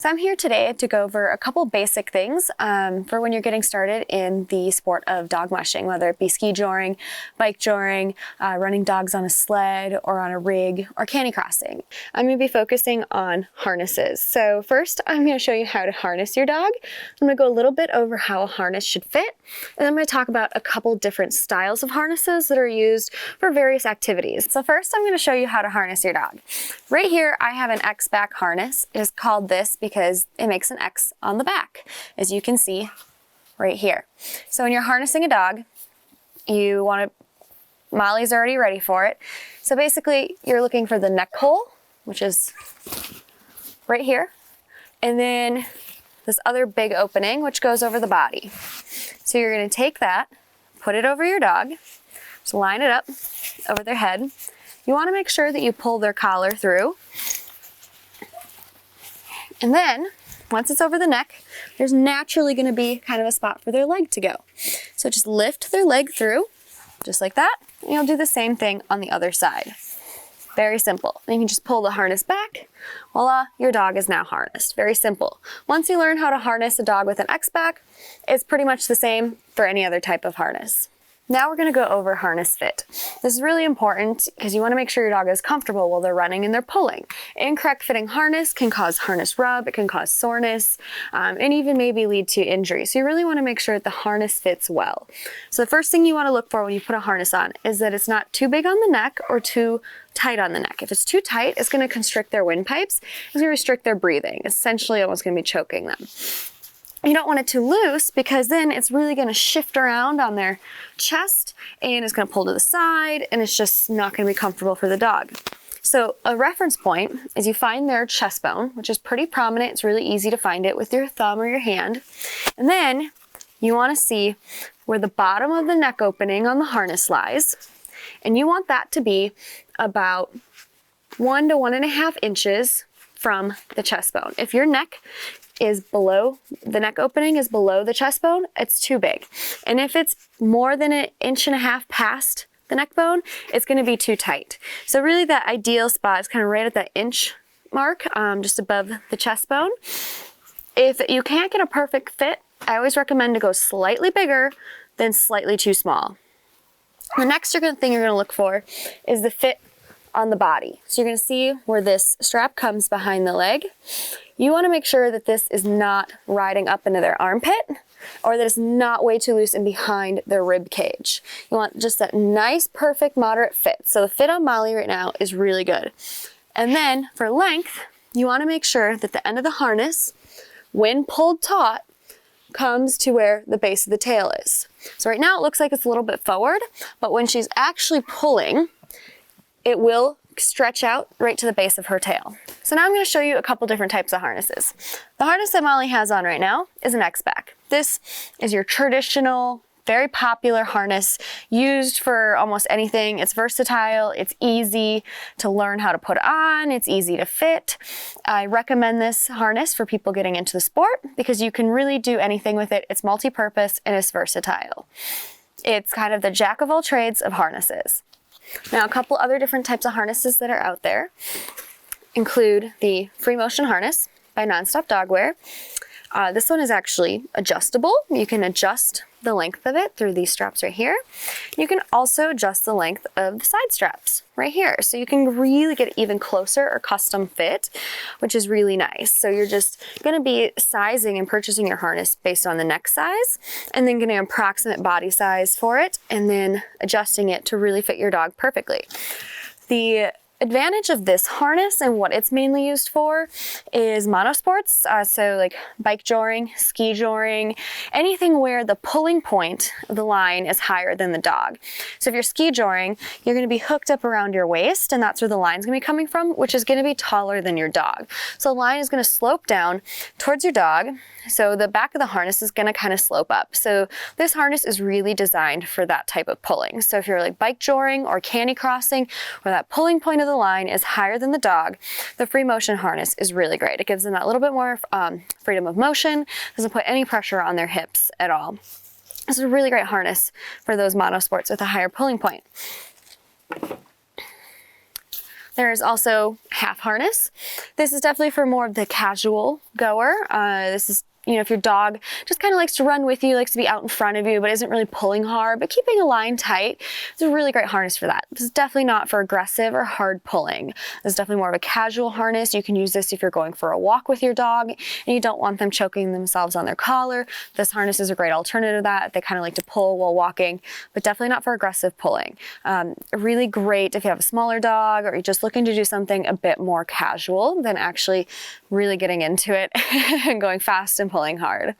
So I'm here today to go over a couple basic things for when you're getting started in the sport of dog mushing, whether it be ski joring, bike joring, running dogs on a sled or on a rig, or canicrossing. I'm going to be focusing on harnesses. So first I'm going to show you how to harness your dog. I'm going to go a little bit over how a harness should fit, and then I'm going to talk about a couple different styles of harnesses that are used for various activities. So first I'm going to show you how to harness your dog. Right here I have an X-back harness. It is called this because it makes an X on the back, as you can see right here. So when you're harnessing a dog, you want to, Molly's already ready for it. So basically you're looking for the neck hole, which is right here, and then this other big opening, which goes over the body. So you're going to take that, put it over your dog, just line it up over their head. You want to make sure that you pull their collar through. And then, once it's over the neck, there's naturally going to be kind of a spot for their leg to go. So just lift their leg through, just like that, and you'll do the same thing on the other side. Very simple. And you can just pull the harness back. Voila, your dog is now harnessed. Very simple. Once you learn how to harness a dog with an X-back, it's pretty much the same for any other type of harness. Now we're going to go over harness fit. This is really important because you want to make sure your dog is comfortable while they're running and they're pulling. Incorrect fitting harness can cause harness rub, it can cause soreness, and even maybe lead to injury. So you really want to make sure that the harness fits well. So the first thing you want to look for when you put a harness on is that it's not too big on the neck or too tight on the neck. If it's too tight, it's going to constrict their windpipes. It's going to restrict their breathing. Essentially almost going to be choking them. You don't want it too loose because then it's really going to shift around on their chest and it's going to pull to the side and it's just not going to be comfortable for the dog. So a reference point is you find their chest bone, which is pretty prominent. It's really easy to find it with your thumb or your hand. And then you want to see where the bottom of the neck opening on the harness lies. And you want that to be about 1 to 1.5 inches from the chest bone. If your neck is below, the neck opening is below the chest bone, it's too big. And if it's more than 1.5 inches past the neck bone, it's going to be too tight. So really that ideal spot is kind of right at that inch mark, just above the chest bone. If you can't get a perfect fit, I always recommend to go slightly bigger than slightly too small. The next thing you're going to look for is the fit on the body. So you're going to see where this strap comes behind the leg. You want to make sure that this is not riding up into their armpit or that it's not way too loose and behind their rib cage. You want just that nice, perfect, moderate fit. So the fit on Molly right now is really good. And then for length, you want to make sure that the end of the harness, when pulled taut, comes to where the base of the tail is. So right now it looks like it's a little bit forward, but when she's actually pulling, it will stretch out right to the base of her tail. So now I'm going to show you a couple different types of harnesses. The harness that Molly has on right now is an X-back. This is your traditional, very popular harness used for almost anything. It's versatile, it's easy to learn how to put on, it's easy to fit. I recommend this harness for people getting into the sport because you can really do anything with it. It's multi-purpose and it's versatile. It's kind of the jack of all trades of harnesses. Now, a couple other different types of harnesses that are out there include the free motion harness by Nonstop Dogwear. This one is actually adjustable. You can adjust the length of it through these straps right here. You can also adjust the length of the side straps right here. So you can really get even closer or custom fit, which is really nice. So you're just going to be sizing and purchasing your harness based on the neck size and then getting an approximate body size for it and then adjusting it to really fit your dog perfectly. The advantage of this harness and what it's mainly used for is monosports, so like bike joring, ski joring, anything where the pulling point of the line is higher than the dog. So if you're ski joring, you're going to be hooked up around your waist and that's where the line's going to be coming from, which is going to be taller than your dog. So the line is going to slope down towards your dog. So the back of the harness is going to kind of slope up. So this harness is really designed for that type of pulling. So if you're like bike joring or canicrossing, where that pulling point of the line is higher than the dog, the free motion harness is really great. It gives them that little bit more freedom of motion, doesn't put any pressure on their hips at all. This is a really great harness for those monosports with a higher pulling point. There's also half harness. This is definitely for more of the casual goer. This is, you know, if your dog just kind of likes to run with you, likes to be out in front of you, but isn't really pulling hard, but keeping a line tight, it's a really great harness for that. This is definitely not for aggressive or hard pulling. This is definitely more of a casual harness. You can use this if you're going for a walk with your dog and you don't want them choking themselves on their collar. This harness is a great alternative to that. They kind of like to pull while walking, but definitely not for aggressive pulling. Really great if you have a smaller dog or you're just looking to do something a bit more casual than actually really getting into it and going fast and pulling hard.